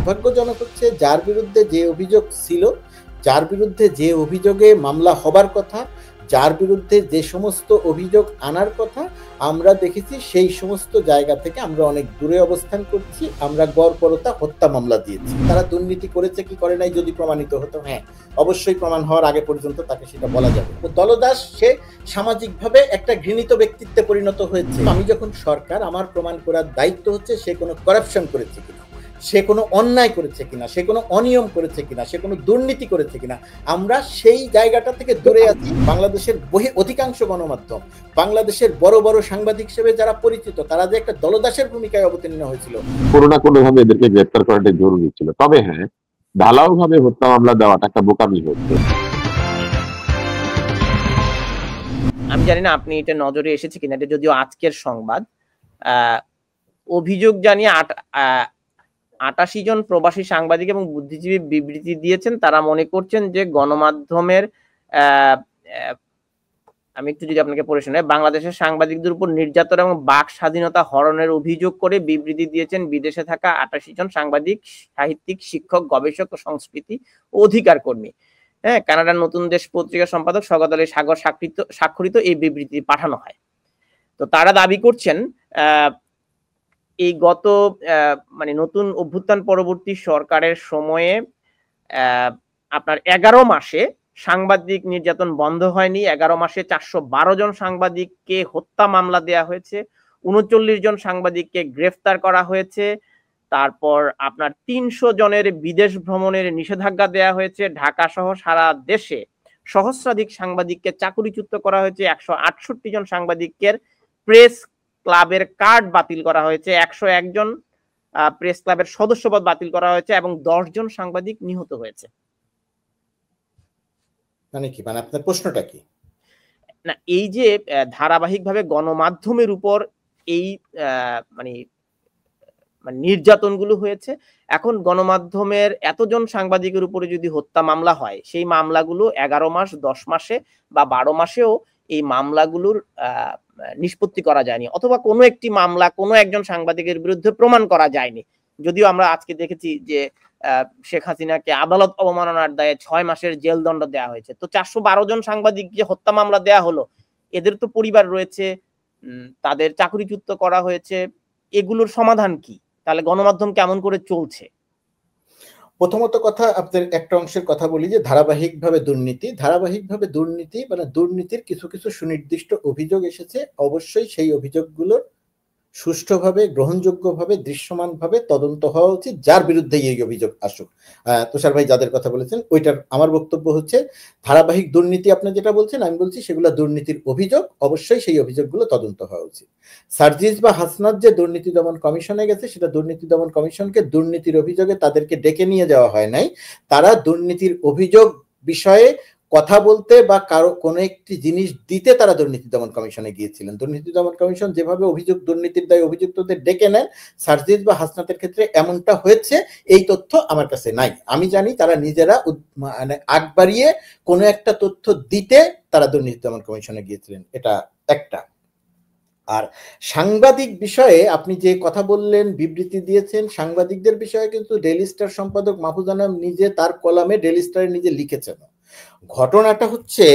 দুর্ভাগ্যজনক হচ্ছে যার বিরুদ্ধে যে অভিযোগ ছিল, যার বিরুদ্ধে যে অভিযোগে মামলা হবার কথা, যার বিরুদ্ধে যে সমস্ত অভিযোগ আনার কথা, আমরা দেখেছি সেই সমস্ত জায়গা থেকে আমরা অনেক দূরে অবস্থান করছি। আমরা গড়পড়তা হত্যা মামলা দিয়েছি। তারা দুর্নীতি করেছে কি করে নাই যদি প্রমাণিত হতো, হ্যাঁ অবশ্যই প্রমাণ হওয়ার আগে পর্যন্ত তাকে সেটা বলা যাবে। দলদাস সে সামাজিকভাবে একটা ঘৃণিত ব্যক্তিত্বে পরিণত হয়েছে। আমি যখন সরকার, আমার প্রমাণ করার দায়িত্ব হচ্ছে সে কোনো কারাপশন করেছে কিনা, সে কোনো অন্যায় করেছে কিনা, সে কোনো অনিয়ম করেছে কিনা, সে কোনো দুর্নীতি করেছে কিনা। আমরা সেই জায়গাটা থেকে দূরে আছি। বাংলাদেশের অধিকাংশ গণমাধ্যম, বাংলাদেশের বড় বড় সাংবাদিক হিসেবে যারা পরিচিত, তারা যে একটা দলদাসের ভূমিকায় অবতীর্ণ হয়েছিল, কোনো না কোনো ভাবে এদেরকে গ্রেপ্তার করাটা জরুরি ছিল। তবে হ্যাঁ, ঢালাও ভাবে হত্যা মামলা দেওয়াটা একটা বোকামি হচ্ছে। আমি জানি না আপনি এটা নজরে এসেছে কিনা, এটা যদিও আজকের সংবাদ। অভিযোগ জানিয়ে ৮৮ জন প্রবাসী সাংবাদিক এবং বুদ্ধিজীবী বিবৃতি দিয়েছেন। তারা মনে করছেন যে গণমাধ্যমের আমি একটু যদি আপনাকে পড়ে শোনাই, বাংলাদেশের সাংবাদিকদের উপর নির্যাতন এবং বাক স্বাধীনতা হরণের অভিযোগ করে বিবৃতি দিয়েছেন বিদেশে থাকা ৮৮ জন সাংবাদিক, সাহিত্যিক, শিক্ষক, গবেষক ও সংস্কৃতি ও অধিকার কর্মী। হ্যাঁ, কানাডার নতুন দেশ পত্রিকার সম্পাদক স্বগত আলী সাগর স্বাক্ষরিত এই বিবৃতি পাঠানো হয়। তো তারা দাবি করছেন এই গত মানে নতুন অভ্যুত্থান পরবর্তী সরকারের সময়ে আপনার 11 মাসে সাংবাদিক নির্যাতন বন্ধ হয়নি। 11 মাসে 412 জন সাংবাদিককে হত্যা মামলা দেয়া হয়েছে, 39 জন সাংবাদিককে গ্রেফতার করা হয়েছে। তারপর আপনার 300 জনের বিদেশ ভ্রমণের নিষেধাজ্ঞা দেয়া হয়েছে। ঢাকা সহ সারা দেশে সহস্রাধিক সাংবাদিককে চাকরিচ্যুত করা হয়েছে। 168 জন সাংবাদিকের প্রেস ক্লাবের কার্ড বাতিল করা হয়েছে। 101 জন প্রেস ক্লাবের সদস্যপদ বাতিল করা হয়েছে এবং 10 জন সাংবাদিক নিহত হয়েছে। মানে কি, মানে আপনার প্রশ্নটা কি? না, এই যে ধারাবাহিকভাবে গণমাধ্যমের উপর এই মানে নির্যাতনগুলো হয়েছে, এখন গণমাধ্যমের এতজন সাংবাদিকের উপরে যদি হত্যা মামলা হয়, সেই মামলাগুলো 11 মাস, 10 মাসে বা 12 মাসেও এই মামলাগুলোর নিষ্পত্তি করা যায়নি, অথবা কোনো একটি মামলা কোনো একজন সাংবাদিকের বিরুদ্ধে প্রমাণ করা যায়নি। যদিও আমরা আজকে দেখেছি যে শেখ হাসিনাকে আদালত অবমাননার দায়ে 6 মাসের জেল দণ্ড দেওয়া হয়েছে। তো 412 জন সাংবাদিক যে হত্যা মামলা দেয়া হলো, এদের তো পরিবার রয়েছে, তাদের চাকরিচ্যুত করা হয়েছে, এগুলোর সমাধান কি? তাহলে গণমাধ্যম কেমন করে চলছে? প্রথমত কথা, আপনাদের একটা অংশের কথা বলি যে ধারাবাহিকভাবে দুর্নীতি মানে দুর্নীতির কিছু কিছু সুনির্দিষ্ট অভিযোগ এসেছে। অবশ্যই সেই অভিযোগগুলোর সুষ্ঠুভাবে, গ্রহণযোগ্যভাবে, দৃশ্যমানভাবে তদন্ত হওয়া উচিত, যার বিরুদ্ধে এই অভিযোগ আসুক। তুষার ভাই যাদের কথা বলেছেন, ওইটার আমার বক্তব্য হচ্ছে ধারাবাহিক দুর্নীতি আপনি যেটা বলছেন, আমি বলছি সেগুলো দুর্নীতির অভিযোগ, অবশ্যই সেই অভিযোগগুলো তদন্ত হওয়া উচিত। সার্জিস বা হাসনাত যে দুর্নীতি দমন কমিশনে গেছে, সেটা দুর্নীতি দমন কমিশনকে দুর্নীতির অভিযোগে তাদেরকে ডেকে নিয়ে যাওয়া হয় নাই। তারা দুর্নীতির অভিযোগ বিষয়ে কথা বলতে বা কারো কোনো একটি জিনিস দিতে তারা দুর্নীতি দমন কমিশনে গিয়েছিলেন। দুর্নীতি দমন কমিশন যেভাবে দুর্নীতির দায়ে অভিযুক্তদের ডেকে নেন, সার্জিস বা হাসনাতের ক্ষেত্রে এমনটা হয়েছে এই তথ্য আমার কাছে নাই। আমি জানি তারা নিজেরা মানে আগ বাড়িয়ে কোনো একটা তথ্য দিতে তারা দুর্নীতি দমন কমিশনে গিয়েছিলেন, এটা একটা। আর সাংবাদিক বিষয়ে আপনি যে কথা বললেন, বিবৃতি দিয়েছেন, সাংবাদিকদের বিষয়ে কিন্তু ডেইলি স্টার সম্পাদক মাহফুজ আনাম নিজে তার কলামে ডেইলি স্টারে নিজে লিখেছেন। ঘটনাটা হচ্ছে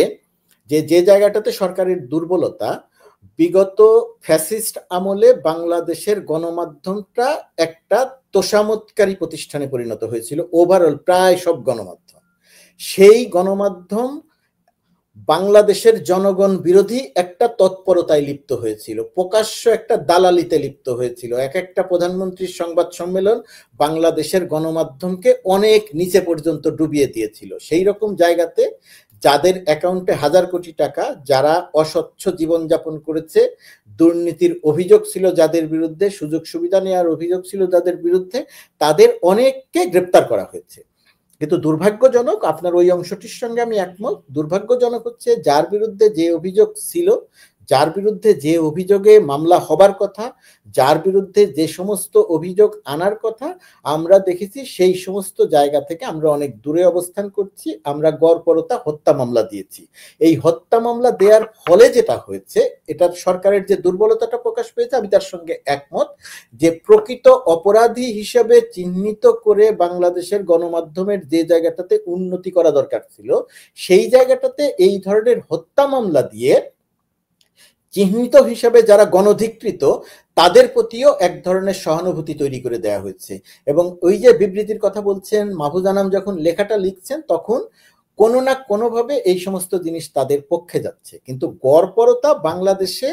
যে জায়গাটাতে সরকারের দুর্বলতা, বিগত ফ্যাসিস্ট আমলে বাংলাদেশের গণমাধ্যমটা একটা তোষামতকারী প্রতিষ্ঠানে পরিণত হয়েছিল। ওভারঅল প্রায় সব গণমাধ্যম, সেই গণমাধ্যম বাংলাদেশের জনগণ বিরোধী একটা তৎপরতায় লিপ্ত হয়েছিল, প্রকাশ্য একটা দালালিতে লিপ্ত হয়েছিল। এক একটা প্রধানমন্ত্রীর সংবাদ সম্মেলন বাংলাদেশের গণমাধ্যমকে অনেক নিচে পর্যন্ত ডুবিয়ে দিয়েছিল। সেই রকম জায়গাতে যাদের অ্যাকাউন্টে হাজার কোটি টাকা, যারা অস্বচ্ছ জীবনযাপন করেছে, দুর্নীতির অভিযোগ ছিল যাদের বিরুদ্ধে, সুযোগ সুবিধা নেওয়ার অভিযোগ ছিল যাদের বিরুদ্ধে, তাদের অনেককে গ্রেপ্তার করা হয়েছে। কিন্তু দুর্ভাগ্যজনক, আপনার ওই অংশটির সঙ্গে আমি একমত, দুর্ভাগ্যজনক হচ্ছে যার বিরুদ্ধে যে অভিযোগ ছিল, যার বিরুদ্ধে যে অভিযোগে মামলা হবার কথা, যার বিরুদ্ধে যে সমস্ত অভিযোগ আনার কথা, আমরা দেখেছি সেই সমস্ত জায়গা থেকে আমরা অনেক দূরে অবস্থান করছি। আমরা গড়পড়তা হত্যা মামলা দিয়েছি। এই হত্যা মামলা দেওয়ার ফলে যেটা হয়েছে, এটার সরকারের যে দুর্বলতাটা প্রকাশ পেয়েছে, আমি তার সঙ্গে একমত যে প্রকৃত অপরাধী হিসেবে চিহ্নিত করে বাংলাদেশের গণমাধ্যমের যে জায়গাটাতে উন্নতি করা দরকার ছিল, সেই জায়গাটাতে এই ধরনের হত্যা মামলা দিয়ে চিহ্নিত হিসাবে যারা গণধিকৃত তাদের প্রতিও এক ধরনের সহানুভূতি তৈরি করে দেওয়া হয়েছে। এবং ওই যে বিবৃতির কথা বলছেন, মাহফুজ আনাম যখন লেখাটা লিখছেন তখন কোনো না কোনোভাবে এই সমস্ত জিনিস তাদের পক্ষে যাচ্ছে। কিন্তু গড়পড়তা বাংলাদেশে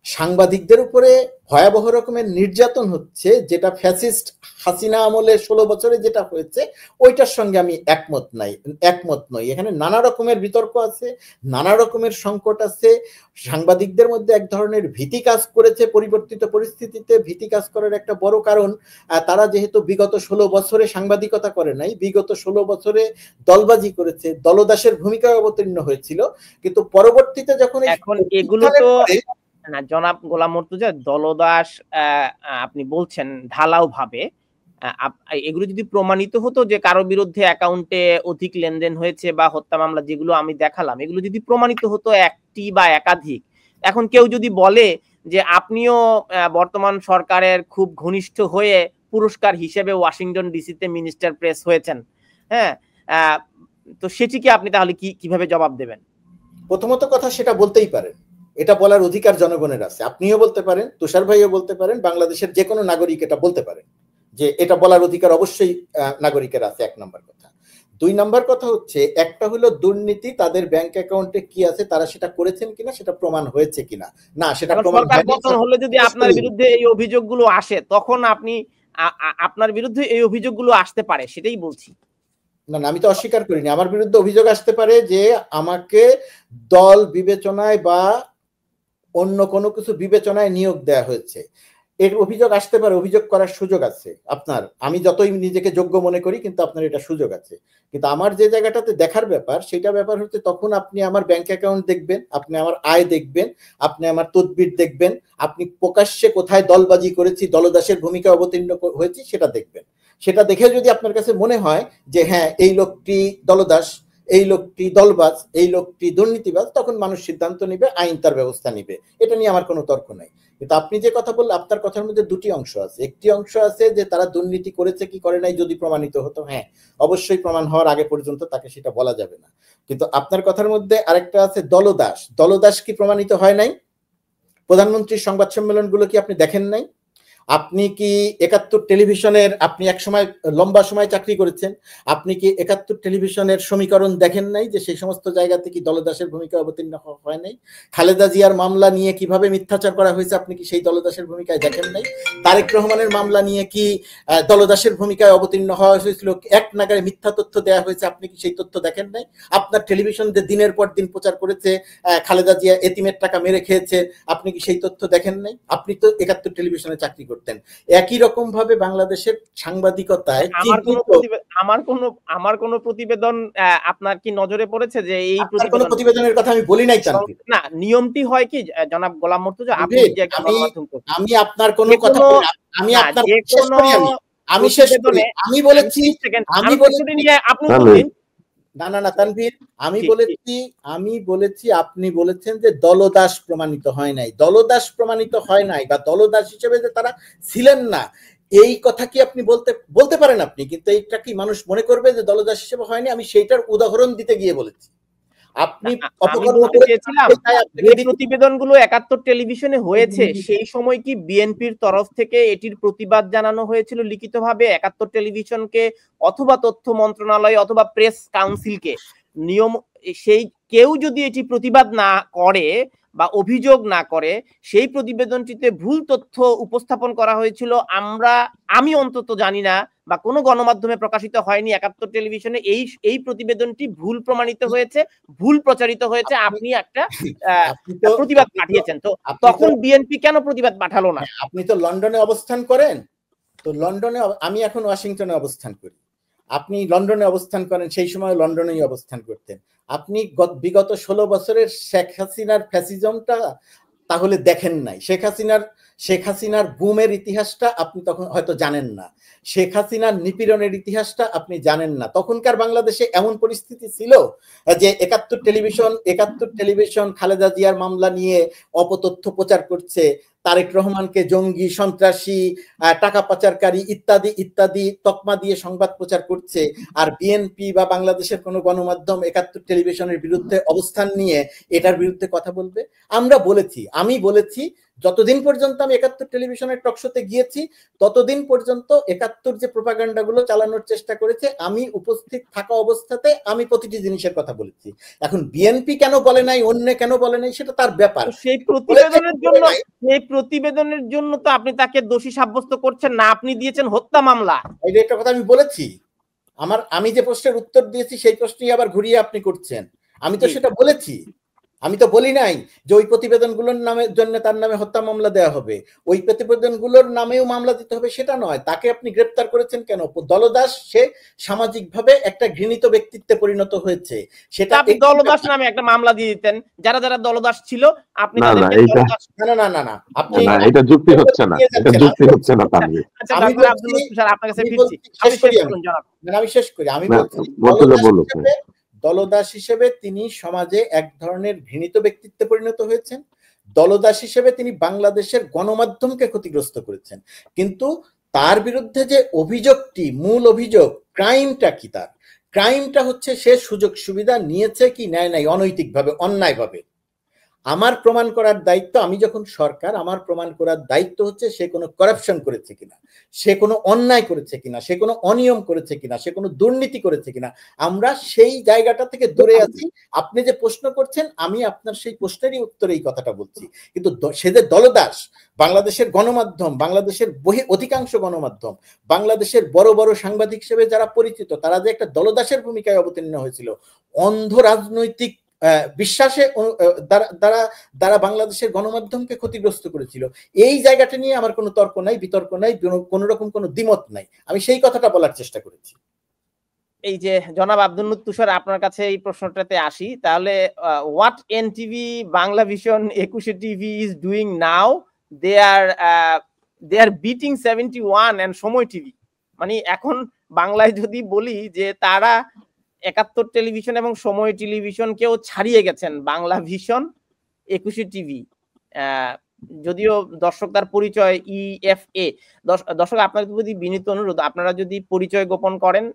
সাংবাদিকদের উপরে ভয়াবহ রকমের নির্যাতন হচ্ছে, যেটা ফ্যাসিস্ট হাসিনা আমলে 16 বছরে যেটা হয়েছে, ওইটার সঙ্গে আমি একমত নই। এখানে নানা রকমের বিতর্ক আছে, নানা রকমের সংকট আছে। সাংবাদিকদের মধ্যে এক ধরনের ভীতি কাজ করেছে। পরিবর্তিত পরিস্থিতিতে ভীতি কাজ করার একটা বড় কারণ, তারা যেহেতু বিগত 16 বছরে সাংবাদিকতা করে নাই, বিগত 16 বছরে দলবাজি করেছে, দলদাসের ভূমিকায় অবতীর্ণ হয়েছিল। কিন্তু পরবর্তীতে যখন এখন এগুলো তো না, জনাব গোলাম মুর্তজা, দলদাস আপনি বলছেন ঢালাও ভাবে, এগুলো যদি প্রমাণিত হতো যে কারো বিরুদ্ধে অ্যাকাউন্টে অধিক লেনদেন হয়েছে বা হত্যা মামলা যেগুলো আমি দেখালাম, এগুলো যদি প্রমাণিত হতো একটি বা একাধিক, এখন কেউ যদি বলে যে আপনিও বর্তমান সরকারের খুব ঘনিষ্ঠ হয়ে পুরস্কার হিসেবে ওয়াশিংটন ডিসিতে মিনিস্টার প্রেস হয়েছেন, হ্যাঁ, তো সেটিকে আপনি তাহলে কিভাবে জবাব দেবেন? প্রথমত কথা, সেটা বলতেই পারেন, এটা বলার অধিকার জনগণের আছে। আপনিও বলতে পারেন, তুষার ভাইও বলতে পারেন, বাংলাদেশের যে কোনো নাগরিক এটা বলতে পারেন যে এটা বলার অধিকার অবশ্যই নাগরিকের আছে। 1 নম্বর কথা। 2 নম্বর কথা হচ্ছে, একটা হলো দুর্নীতি, তাদের ব্যাংক অ্যাকাউন্টে কি আছে তারা সেটা করেছেন কিনা, সেটা প্রমাণ হয়েছে কিনা। না, সেটা প্রমাণ হলে যদি আপনার বিরুদ্ধে এই অভিযোগগুলো আসে, তখন আপনি আপনার বিরুদ্ধে এই অভিযোগগুলো আসতে পারে, সেটাই বলছি। না, আমি তো অস্বীকার করিনি। আমার বিরুদ্ধে অভিযোগ আসতে পারে যে আমাকে দল বিবেচনায় বা অন্য কোনো কিছু বিবেচনায় নিয়োগ দেওয়া হয়েছে, এর অভিযোগ আসতে পারে। অভিযোগ করার সুযোগ আছে আপনার। আমি যতই নিজেকে যোগ্য মনে করি, কিন্তু আপনার এটা সুযোগ আছে। কিন্তু আমার যে জায়গাটাতে দেখার ব্যাপার, সেটা ব্যাপার হচ্ছে তখন আপনি আমার ব্যাংক অ্যাকাউন্ট দেখবেন, আপনি আমার আয় দেখবেন, আপনি আমার তদবির দেখবেন, আপনি প্রকাশ্যে কোথায় দলবাজি করেছি, দলদাসের ভূমিকা অবতীর্ণ হয়েছি সেটা দেখবেন। সেটা দেখে যদি আপনার কাছে মনে হয় যে হ্যাঁ, এই লোকটি দলদাস, এই লোকটি দলবাজ, এই লোকটি দুর্নীতিবাজ, তখন মানুষ সিদ্ধান্ত নিবে, আইন তার ব্যবস্থা নিবে। এটা নিয়ে আমার কোনো তর্ক নাই। কিন্তু আপনি যে কথা বললেন, আপনার কথার মধ্যে দুটি অংশ আছে। একটি অংশ আছে যে তারা দুর্নীতি করেছে কি করে নাই যদি প্রমাণিত হতো, হ্যাঁ অবশ্যই প্রমাণ হওয়ার আগে পর্যন্ত তাকে সেটা বলা যাবে না। কিন্তু আপনার কথার মধ্যে আরেকটা আছে দলদাস। দলদাস কি প্রমাণিত হয় নাই? প্রধানমন্ত্রীর সংবাদ সম্মেলনগুলো কি আপনি দেখেন নাই? আপনি কি 71 টেলিভিশনের, আপনি এক সময় লম্বা সময় চাকরি করেছেন, আপনি কি 71 টেলিভিশনের সমীকরণ দেখেন নাই যে সেই সমস্ত জায়গা থেকে দলদাসের ভূমিকা অবতীর্ণ হয় নাই? খালেদা জিয়ার মামলা নিয়ে কিভাবে মিথ্যাচার করা হয়েছে আপনি কি সেই দলদাসের ভূমিকায় দেখেন নাই? তারেক রহমানের মামলা নিয়ে কি দলদাসের ভূমিকায় অবতীর্ণ হওয়া হয়েছিল, এক নাগারে মিথ্যা তথ্য দেওয়া হয়েছে, আপনি কি সেই তথ্য দেখেন নাই? আপনার টেলিভিশন যে দিনের পর দিন প্রচার করেছে খালেদা জিয়া এতিমের টাকা মেরে খেয়েছে, আপনি কি সেই তথ্য দেখেন নাই? আপনি তো 71 টেলিভিশনে চাকরি করতেন। একই রকম ভাবে বাংলাদেশের সাংবাদিকতায় আমার কোন প্রতিবেদন আপনার কি নজরে পড়েছে যে এই প্রতিবেদনের কথা আমি বলি নাই? না, নিয়মটি হয় কি জনাব গোলাম মুর্তজা, আপনি যে আমি আপনার কোন কথা, আমি আপনার আমি শেষ করি। আমি বলেছি না তানভীর, আমি বলেছি আপনি বলেছেন যে দলদাস প্রমাণিত হয় নাই। দলদাস প্রমাণিত হয় নাই বা দলদাস হিসেবে যে তারা ছিলেন না, এই কথা কি আপনি বলতে পারেন আপনি? কিন্তু এইটা কি মানুষ মনে করবে যে দলদাস হিসেবে হয়নি? আমি সেইটার উদাহরণ দিতে গিয়ে বলেছি। আপনি প্রতিবেদনগুলো 71 টেলিভিশনে হয়েছে, সেই সময় কি বিএনপির তরফ থেকে এটির প্রতিবাদ জানানো হয়েছিল লিখিতভাবে 71 টেলিভিশনকে অথবা তথ্য মন্ত্রণালয় অথবা প্রেস কাউন্সিলকে? নিয়ম, সেই কেউ যদি এটি প্রতিবাদ না করে বা অভিযোগ না করে, সেই প্রতিবেদনটিতে ভুল তথ্য উপস্থাপন করা হয়েছিল, আমি অন্তত জানি না বা কোনো গণমাধ্যমে প্রকাশিত হয়নি 71 টেলিভিশনে এই প্রতিবেদনটি ভুল প্রমাণিত হয়েছে, ভুল প্রচারিত হয়েছে, আপনি একটা প্রতিবাদ পাঠিয়েছেন। তো তখন বিএনপি কেন প্রতিবাদ পাঠালো না? আপনি তো লন্ডনে অবস্থান করেন, তো লন্ডনে, আমি এখন ওয়াশিংটনে অবস্থান করি। আপনি লন্ডনে অবস্থান করেন, সেই সময় লন্ডনেই অবস্থান করতেন। আপনি বিগত 16 বছরের শেখ হাসিনার ফ্যাসিজমটা তাহলে দেখেন নাই। শেখ হাসিনার গুমের ইতিহাসটা আপনি তখন হয়তো জানেন না। শেখ হাসিনার নিপীড়নের ইতিহাসটা আপনি জানেন না। তখনকার বাংলাদেশে এমন পরিস্থিতি ছিল যে 71 টেলিভিশন খালেদা জিয়ার মামলা নিয়ে অপতথ্য প্রচার করছে, তারেক রহমানকে জঙ্গি, সন্ত্রাসী, টাকা পাচারকারী ইত্যাদি ইত্যাদি তকমা দিয়ে সংবাদ প্রচার করছে। আর বিএনপি বা বাংলাদেশের কোনো গণমাধ্যম 71 টেলিভিশনের বিরুদ্ধে অবস্থান নিয়ে এটার বিরুদ্ধে কথা বলবে? আমি বলেছি যতদিন পর্যন্ত আমি 71 টেলিভিশনের টকশোতে গিয়েছি ততদিন পর্যন্ত 71 যে প্রোপাগান্ডাগুলো চালানোর চেষ্টা করেছে আমি উপস্থিত থাকা অবস্থাতে আমি প্রতিটি জিনিসের কথা বলেছি। এখন বিএনপি কেন বলে নাই, অন্য কেন বলে নাই, সেটা তার ব্যাপার। সেই প্রতিবেদনের জন্য তো আপনি তাকে দোষী সাব্যস্ত করছেন না, আপনি দিয়েছেন হত্যা মামলা। এই একটা কথা আমি বলেছি। আমি যে প্রশ্নের উত্তর দিয়েছি সেই প্রশ্নই আবার ঘুরিয়ে আপনি করছেন। আমি তো সেটা বলেছি। আমি তো বলি নাই যে ওই প্রতিবেদনগুলোর জন্য তার নামে হত্যা মামলা দেওয়া হবে, ওই প্রতিবেদনগুলোর নামেও মামলা দিতে হবে, সেটা নয়। তাকে আপনি গ্রেপ্তার করেছেন কেন? দলদাস সে সামাজিকভাবে একটা ঘৃণিত ব্যক্তিত্বে পরিণত হয়েছে, সেটা আপনি দলদাস নামে একটা মামলা দিয়ে দিতেন, যারা যারা দলদাস ছিল আপনি তাদেরকে দলদাস। না আপনি এটা যুক্তি হচ্ছে না, এটা যুক্তি হচ্ছে না তানভীর। আচ্ছা ডক্টর আব্দুল লতিফ স্যার আপনার কাছে ফিরছি, আমি শেষ করি। আমি বলছি দলদাস হিসেবে তিনি সমাজে এক ধরনের ঘৃণিত ব্যক্তিত্বে পরিণত হয়েছেন। দলদাস হিসেবে তিনি বাংলাদেশের গণমাধ্যমকে ক্ষতিগ্রস্ত করেছেন। কিন্তু তার বিরুদ্ধে যে অভিযোগটি, মূল অভিযোগ, ক্রাইমটা কি? তার ক্রাইমটা হচ্ছে সে সুযোগ সুবিধা নিয়েছে কি নেয় নাই অনৈতিকভাবে, অন্যায়ভাবে। আমার প্রমাণ করার দায়িত্ব, আমি যখন সরকার, আমার প্রমাণ করার দায়িত্ব হচ্ছে সে কোনো করাপশন করেছে কিনা, সে কোনো অন্যায় করেছে কিনা, সে কোনো অনিয়ম করেছে কিনা, সে কোনো দুর্নীতি করেছে কিনা। আমরা সেই জায়গাটা থেকে দূরে আছি। আপনি যে প্রশ্ন করছেন আমি আপনার সেই প্রশ্নেরই উত্তরে এই কথাটা বলছি। কিন্তু সে যে দলদাস, বাংলাদেশের গণমাধ্যম, বাংলাদেশের অধিকাংশ গণমাধ্যম, বাংলাদেশের বড় বড় সাংবাদিক হিসেবে যারা পরিচিত, তারা যে একটা দলদাসের ভূমিকায় অবতীর্ণ হয়েছিল, অন্ধ রাজনৈতিক বিশ্বাসে দ্বারা বাংলাদেশের গণমাধ্যমকে ক্ষতিগ্রস্ত করেছিল, এই জায়গাটা নিয়ে আমার কোনো তর্ক নাই, বিতর্ক নাই, কোন রকম কোনো দ্বিমত নাই। আমি সেই কথাটা বলার চেষ্টা করেছি। এই যে জনাব আব্দুল লতিফ তুষার, আপনার কাছে এই প্রশ্নটাতে আসি, তাহলে what NTV, Bangla vision, 21 TV is doing now? They are beating 71 and Somoy TV. মানে এখন বাংলায় যদি বলি যে তারা 71 টেলিভিশন এবং সময় টেলিভিশনকেও ছাড়িয়ে গেছেন, বাংলা ভিশন, 21 টিভি। যদিও দর্শক তার পরিচয় EFA। দর্শক আপনাদের প্রতি বিনীত অনুরোধ, আপনারা যদি পরিচয় গোপন করেন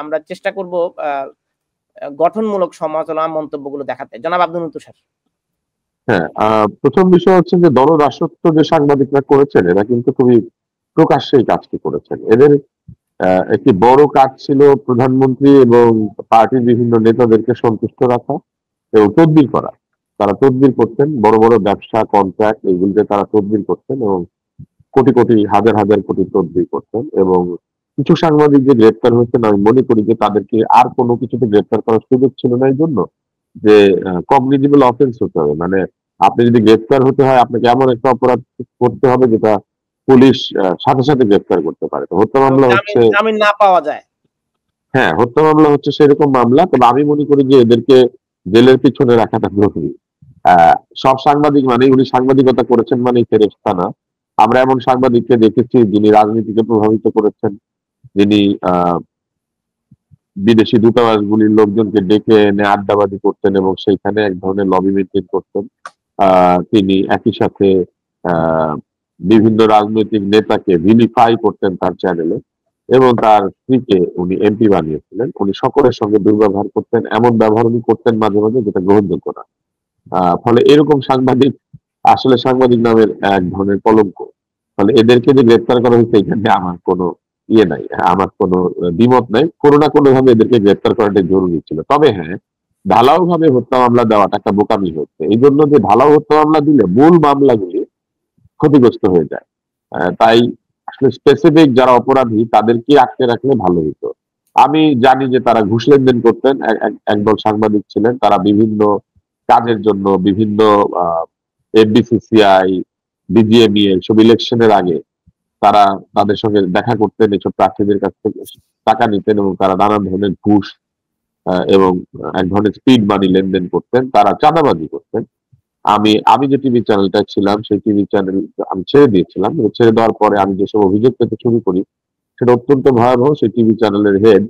আমরা চেষ্টা করব গঠনমূলক সমালোচনা মন্তব্যগুলো দেখাতে। জনাব আব্দুল লতিফ তুষার। হ্যাঁ, প্রথম বিষয় হচ্ছে যে দলদাসত্ব যে সাংবাদিকরা করেছেন এরা কিন্তু খুবই প্রকাশ্যে এই কাজটি করেছেন। এদের একটি বড় কাজ ছিল প্রধানমন্ত্রী এবং পার্টির বিভিন্ন নেতাদেরকে সন্তুষ্ট রাখা এবং তদবির করা। তারা তদবির করতেন, বড় বড় ব্যবসা, কন্ট্রাক্ট, এগুলিতে তারা তদবির করতেন এবং কোটি কোটি, হাজার হাজার কোটি তদবির করতেন। এবং কিছু সাংবাদিক যে গ্রেপ্তার হয়েছেন, আমি মনে করি যে তাদেরকে আর কোনো কিছুতে গ্রেপ্তার করার সুযোগ ছিল না, এই জন্য যে কগনিটিবল অফেন্স হতে হবে। মানে আপনি যদি গ্রেপ্তার হতে হয় আপনাকে এমন একটা অপরাধ করতে হবে যেটা পুলিশ সাথে সাথে গ্রেপ্তার করতে পারে। তো হত্যা মামলা হচ্ছে, জামিন না পাওয়া যায়। হ্যাঁ, হত্যা মামলা হচ্ছে সেরকম মামলা। তবে আমি মনে করি যে এদেরকে জেলের পিছনে রাখাটা জরুরি। সব সাংবাদিক মানে উনি সাংবাদিকতা করেছেন মানে ফেরেশতা না। আমরা এমন সাংবাদিককে দেখেছি যিনি রাজনীতিকে প্রভাবিত করেছেন, যিনি বিদেশি দূতাবাসগুলির লোকজনকে ডেকে এনে আড্ডাবাজি করতেন এবং সেইখানে এক ধরনের লবি মিটিং করতেন। তিনি একই সাথে বিভিন্ন রাজনৈতিক নেতাকে ভিলিফাই করতেন তার চ্যানেলে এবং তার স্ত্রীকে উনি এমপি বানিয়েছিলেন। উনি সকলের সঙ্গে দুর্ব্যবহার করতেন, এমন ব্যবহার উনি করতেন মাঝে মাঝে যেটা গ্রহণযোগ্য না। ফলে এরকম সাংবাদিক আসলে সাংবাদিক নামের এক ধরনের কলঙ্ক। ফলে এদেরকে যে গ্রেপ্তার করা হয়েছে এখানে আমার কোনো ইয়ে নাই, আমার কোনো দ্বিমত নাই। কোনো না কোনো ভাবে এদেরকে গ্রেপ্তার করাটা জরুরি ছিল। তবে হ্যাঁ, ঢালাও ভাবে হত্যা মামলা দেওয়াটা একটা বোকামি হচ্ছে। এই জন্য যে ঢালাও হত্যা মামলা দিলে মূল মামলাগুলি ক্ষতিগ্রস্ত হয়ে যায়। তাই আসলে স্পেসিফিক যারা অপরাধী তাদেরকে আটকে রাখলে ভালো হতো। আমি জানি যে তারা ঘুষ লেনদেন করতেন, একদল সাংবাদিক ছিলেন, তারা বিভিন্ন কাজের জন্য বিভিন্ন FBCCI, BGME সব ইলেকশনের আগে তারা তাদের সঙ্গে দেখা করতেন, এইসব প্রার্থীদের কাছ থেকে টাকা নিতেন এবং তারা নানান ধরনের ঘুষ এবং এক ধরনের স্পিড মানি লেনদেন করতেন, তারা চাঁদাবাজি করতেন। আমি যে টিভি চ্যানেলটা ছিলাম সেই টিভি চ্যানেল আমি ছেড়ে দিয়েছিলাম। ছেড়ে দেওয়ার পরে আমি যেসব অভিযোগ পেতে শুরু করি সেটা অত্যন্ত ভয়াবহ। সেই টিভি চ্যানেলের হেড,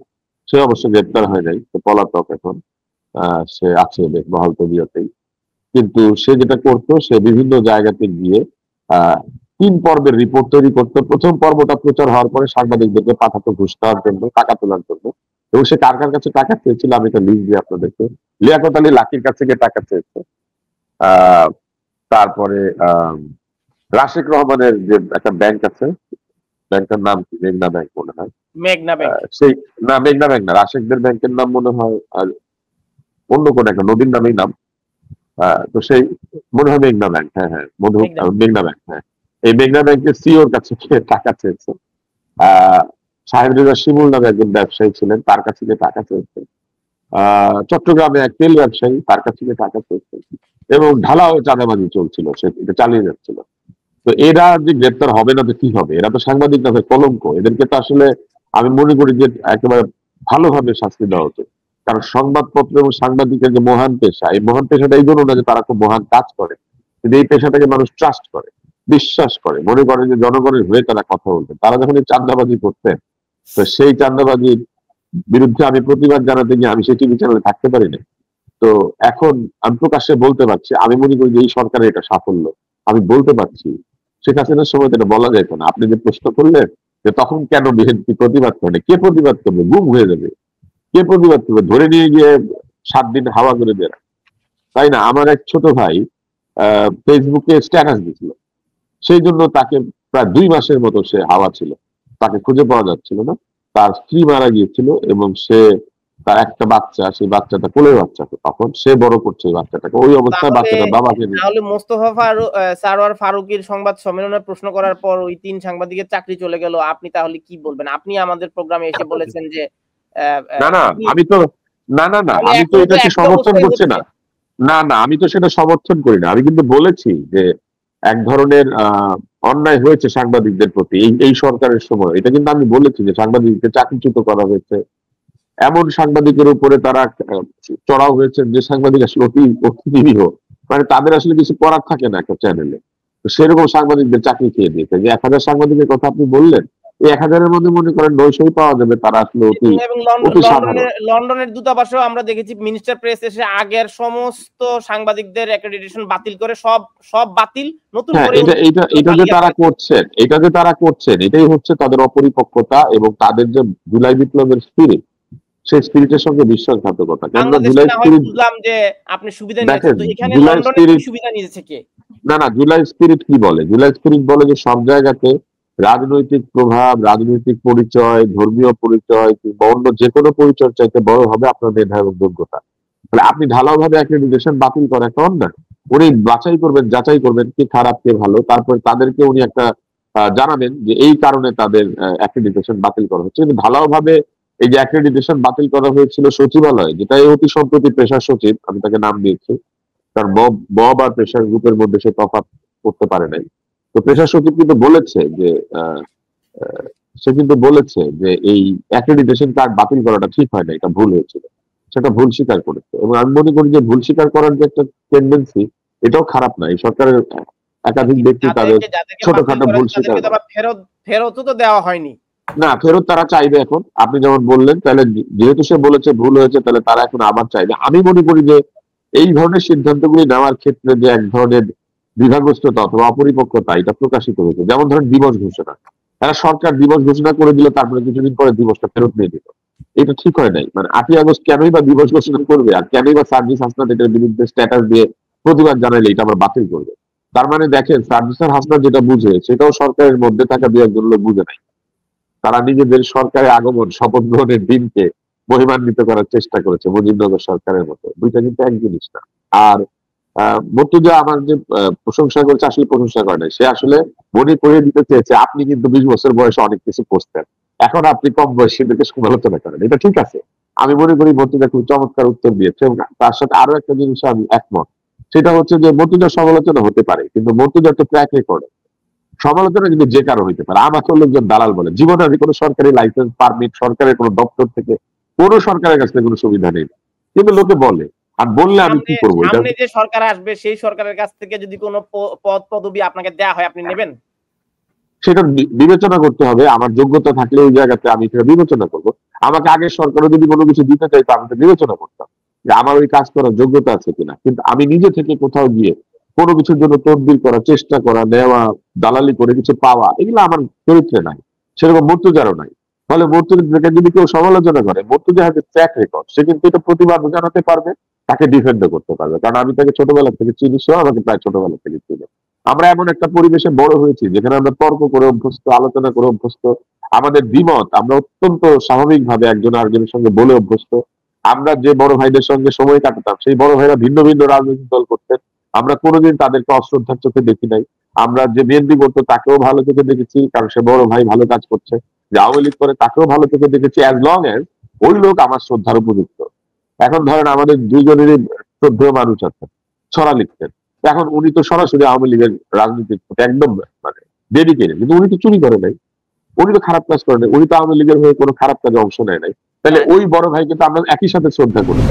সে অবশ্য গ্রেপ্তার হয় নাই, সে পলাতক এখন। সে আছে বেশ বহাল তবিয়তেই। কিন্তু সে যেটা করতো, সে বিভিন্ন জায়গাতে গিয়ে আহ 3 পর্বের রিপোর্ট তৈরি করতো। প্রথম পর্বটা প্রচার হওয়ার পরে সাংবাদিকদেরকে পাঠাতো ঘুষ দেওয়ার জন্য, টাকা তোলার জন্য। এবং সে কার কার কাছে টাকা চেয়েছিল আমি একটা লিস্ট দিই আপনাদেরকে। লিয়াকত আলী লাকির কাছ থেকে টাকা চেয়েছে। আহ তারপরে রাশেক রহমানের যে একটা ব্যাংক আছে, ব্যাংকের নাম কি, মেঘনা ব্যাংক মনে হয়। মেঘনা ব্যাংক। সেই না, মেঘনা ব্যাংক না, রাশেকদের ব্যাংকের নাম মনে হয় আর অন্য কোন একটা নদীর নামেই নাম। তো সেই মনে হয় মেঘনা ব্যাংক, হ্যাঁ হ্যাঁ মেঘনা ব্যাংক, হ্যাঁ। এই মেঘনা ব্যাংকের সিওর কাছে টাকা চেয়েছে। সাহেব রেজা শিমুল নামে একজন ব্যবসায়ী ছিলেন, তার কাছে গিয়ে টাকা চেয়েছে। চট্টগ্রামে এক তেল ব্যবসায়ী, তার কাছে গিয়ে টাকা চেয়েছে। এবং ঢালাও চাঁদাবাজি চলছিল, সে এটা চালিয়ে যাচ্ছিল। তো এরা যে গ্রেপ্তার হবে না তো কি হবে, এরা তো সাংবাদিক না, কলঙ্ক। এদেরকে তো আসলে আমি মনে করি যে একেবারে ভালোভাবে শাস্তি দেওয়া উচিত। কারণ সংবাদপত্র এবং সাংবাদিকের যে মহান পেশা, এই মহান পেশাটা এই জন্য না যে তারা খুব মহান কাজ করে, কিন্তু এই পেশাটাকে মানুষ ট্রাস্ট করে, বিশ্বাস করে, মনে করে যে জনগণের হয়ে তারা কথা বলবে। তারা যখন এই চাঁদাবাজি করতেন, তো সেই চাঁদাবাজির বিরুদ্ধে আমি প্রতিবাদ জানাতে গিয়ে আমি সেই টিভি চ্যানেলে থাকতে পারি না। তো এখন আমি প্রকাশ্যে বলতে পারছি, আমি মনে করি যে এই সরকারের এটা সাফল্য। আমি বলতে পারছি, শেখ হাসিনার সময় তো এটা বলা যেত না। আপনি যে প্রশ্ন করলেন যে তখন কেন বিএনপি প্রতিবাদ করে, কে প্রতিবাদ করবে, গুম হয়ে যাবে, কে প্রতিবাদ করবে, ধরে নিয়ে গিয়ে 7 দিন হাওয়া করে দেয়, তাই না? আমার এক ছোট ভাই ফেসবুকে স্ট্যাটাস দিছিল, সেই জন্য তাকে প্রায় 2 মাসের মতো সে হাওয়া ছিল, তাকে খুঁজে পাওয়া যাচ্ছিল না। তার স্ত্রী মারা গিয়েছিল এবং সে তার একটা বাচ্চা, সেই বাচ্চাটা কোলের বাচ্চাকে, তখন সে বড় করছে এই বাচ্চাটাকে, ওই অবস্থায় বাচ্চাটা বাবাকে নিয়ে। তাহলে মোস্তফা সারোয়ার ফারুকীর সংবাদ সম্মেলনে প্রশ্ন করার পর ওই 3 সাংবাদিকের চাকরি চলে গেল, আপনি তাহলে কি বলবেন? আপনি আমাদের প্রোগ্রামে এসে বলেছেন যে না না আমি তো আমি তো এটাকে সমর্থন করছি না। না না আমি তো সেটা সমর্থন করি না। আমি কিন্তু বলেছি যে এক ধরনের অন্যায় হয়েছে সাংবাদিকদের প্রতি এই সরকারের সময়। এটা কিন্তু আমি বলেছি যে সাংবাদিকদের চাকরিচ্যুত করা হয়েছে, এমন সাংবাদিকের উপরে তারা চড়াও হয়েছে যে সাংবাদিক আসলে অতি নিরীহ, মানে তাদের আসলে কিছু করার থাকে না একটা চ্যানেলে। তো সেরকম সাংবাদিকদের চাকরি খেয়ে দিয়েছে। যে 1000 সাংবাদিকের কথা আপনি বললেন, এই 1000-এর মধ্যে মনে করেন 900 পাওয়া যাবে তারা আসলে অতি সাধারণ। লন্ডনের দূতাবাসেও আমরা দেখেছি মিনিস্টার প্রেস এসে আগের সমস্ত সাংবাদিকদের অ্যাক্রেডিটেশন বাতিল করে সব বাতিল, নতুন করে এটা যে তারা করছেন এটাই হচ্ছে তাদের অপরিপক্কতা এবং তাদের যে জুলাই বিপ্লবের স্পিরিট, সেই স্পিরিটের সঙ্গে বিশ্বাসঘাতকতা। কেননা জুলাই স্পিরিট, বুঝলাম যে আপনি সুবিধা নিয়েছেন, তো এখানে লন্ডনে কি সুবিধা নিয়েছে কে? না জুলাই স্পিরিট কি বলে? জুলাই স্পিরিট বলে যে সব জায়গাতে রাজনৈতিক প্রভাব, রাজনৈতিক পরিচয়, ধর্মীয় পরিচয় কিংবা অন্য যে কোনো পরিচয় চাইতে বড় হবে আপনার মেধা এবং যোগ্যতা। তাহলে আপনি ঢালাওভাবে অ্যাক্রেডিটেশন বাতিল করা একটা অন্যায়। উনি যাচাই করবেন কে খারাপ কে ভালো, তারপর তাদেরকে উনি একটা জানাবেন যে এই কারণে তাদের অ্যাক্রেডিটেশন বাতিল করা হচ্ছে। কিন্তু ঢালাওভাবে এই যে অ্যাক্রেডিটেশন বাতিল করা হয়েছিল সচিবালয়, যেটা অতি সম্প্রতি পেশার সচিব, আমি তাকে নাম দিয়েছি, কারণ মব আর পেশার গ্রুপের মধ্যে সে তফাৎ করতে পারে নাই। তো পেশার সচিব কিন্তু বলেছে যে সে কিন্তু বলেছে যে এই অ্যাক্রেডিটেশন কার্ড বাতিল করাটা ঠিক হয় না, এটা ভুল হয়েছিল, সেটা ভুল স্বীকার করেছে। এবং আমি মনে করি যে ভুল স্বীকার করার যে একটা টেন্ডেন্সি, এটাও খারাপ না। এই সরকারের একাধিক ব্যক্তি তাদের ছোটখাটো ভুল স্বীকার ফেরতও তো দেওয়া হয়নি। না, ফেরত তারা চাইবে এখন, আপনি যেমন বললেন। তাহলে যেহেতু সে বলেছে ভুল হয়েছে, তাহলে তারা এখন আবার চাইবে। আমি মনে করি যে এই ধরনের সিদ্ধান্তগুলি নেওয়ার ক্ষেত্রে যে এক ধরনের দ্বিধাগ্রস্ততা অথবা অপরিপক্কতা, এটা প্রকাশিত হয়েছে। যেমন ধরেন দিবস ঘোষণা, তারা সরকার দিবস ঘোষণা করে দিল, তারপরে কিছুদিন পরে দিবসটা ফেরত নিয়ে দিল। এটা ঠিক হয় নাই। মানে 8ই আগস্ট কেনই বা দিবস ঘোষণা করবে, আর কেনই বা সার্জিস হাসনাত এটার বিরুদ্ধে স্ট্যাটাস দিয়ে প্রতিবাদ জানাইলে এটা আবার বাতিল করবে? তার মানে দেখেন, সার্জিস হাসনাত যেটা বুঝে সেটাও সরকারের মধ্যে থাকা 2-1 লোক বুঝে নাই। তারা নিজেদের সরকারের আগমন, শপথ গ্রহণের দিনকে মহিমান্বিত করার চেষ্টা করেছে মুজিবনগর সরকারের মতো। দুইটা কিন্তু এক জিনিস না। আর মর্তুজা আমার যে প্রশংসা করেছে, আসলে প্রশংসা করে নাই, সে আসলে মনে করিয়ে দিতে চেয়েছে আপনি কিন্তু 20 বছর বয়সে অনেক কিছু করতেন, এখন আপনি কম বয়সীদেরকে সমালোচনা করেন। এটা ঠিক আছে, আমি মনে করি মর্তুজা খুব চমৎকার উত্তর দিয়েছে। এবং তার সাথে আরো একটা জিনিস আমি একমত, সেটা হচ্ছে যে মর্তুজার সমালোচনা হতে পারে, কিন্তু মর্তুজার তো ট্র্যাক রেকর্ড। সমালোচনা কিন্তু যে কারো হইতে পারে। আমাকে লোকজন দালাল বলে, জীবনে আমি কোনো সরকারি লাইসেন্স পারমিট সরকারের কোনো দপ্তর থেকে কোনো সরকারের কাছ থেকে কোনো সুবিধা নেই, কিন্তু লোকে বলে। আর বললে আমি কি করবো? সামনে যে সরকার আসবে সেই সরকারের কাছ থেকে যদি কোনো পদ পদবি আপনাকে দেয়া হয় আপনি নেবেন? সেটা বিবেচনা করতে হবে। আমার যোগ্যতা থাকলে ওই জায়গাতে আমি সেটা বিবেচনা করবো। আমাকে আগের সরকারও যদি কোনো কিছু দিতে চাইতো আমি তো বিবেচনা করতাম যে আমার ওই কাজ করার যোগ্যতা আছে কিনা। কিন্তু আমি নিজে থেকে কোথাও গিয়ে কোনো কিছুর জন্য তদবির করা, চেষ্টা করা, নেওয়া, দালালি করে কিছু পাওয়া, এগুলো আমার চরিত্রে নাই, সেরকম মর্তুজারও নাই। ফলে মর্তুজাকে যদি কেউ সমালোচনা করে, মর্তুজা হাতে ট্র্যাক রেকর্ড, সে কিন্তু এটা প্রতিবাদ জানাতে পারবে, তাকে ডিফেন্ডও করতে পারবে। কারণ আমি তাকে ছোটবেলা থেকে চিনি, সেও আমাকে প্রায় ছোটবেলা থেকে চিনি। আমরা এমন একটা পরিবেশে বড় হয়েছি যেখানে আমরা তর্ক করে অভ্যস্ত, আলোচনা করে অভ্যস্ত। আমাদের দ্বিমত আমরা অত্যন্ত স্বাভাবিকভাবে একজন আরেকজনের সঙ্গে বলে অভ্যস্ত। আমরা যে বড় ভাইদের সঙ্গে সময় কাটাতাম, সেই বড় ভাইরা ভিন্ন ভিন্ন রাজনৈতিক দল করতেন, আমরা কোনোদিন তাদেরকে অশ্রদ্ধার চোখে দেখি নাই। আমরা যে বিএনপি করতো তাকেও ভালো চোখে দেখেছি, কারণ সে বড় ভাই ভালো কাজ করছে। যে আওয়ামী লীগ করে তাকেও ভালো চোখে দেখেছি, অ্যাজ লং এজ ওই লোক আমার শ্রদ্ধার উপযুক্ত। এখন ধরেন আমাদের দুইজনেরই শ্রদ্ধেয় মানুষ আছে, ছড়া লিখতেন। এখন উনি তো সরাসরি আওয়ামী লীগের রাজনীতির প্রতি একদম মানে ডেডিকেটেড, কিন্তু উনি তো চুরি করে নাই, উনি তো খারাপ কাজ করে নাই, উনি তো আওয়ামী লীগের হয়ে কোনো খারাপ কাজে অংশ নেয় নাই। তাহলে ওই বড় ভাইকে তো আমরা একই সাথে শ্রদ্ধা করি।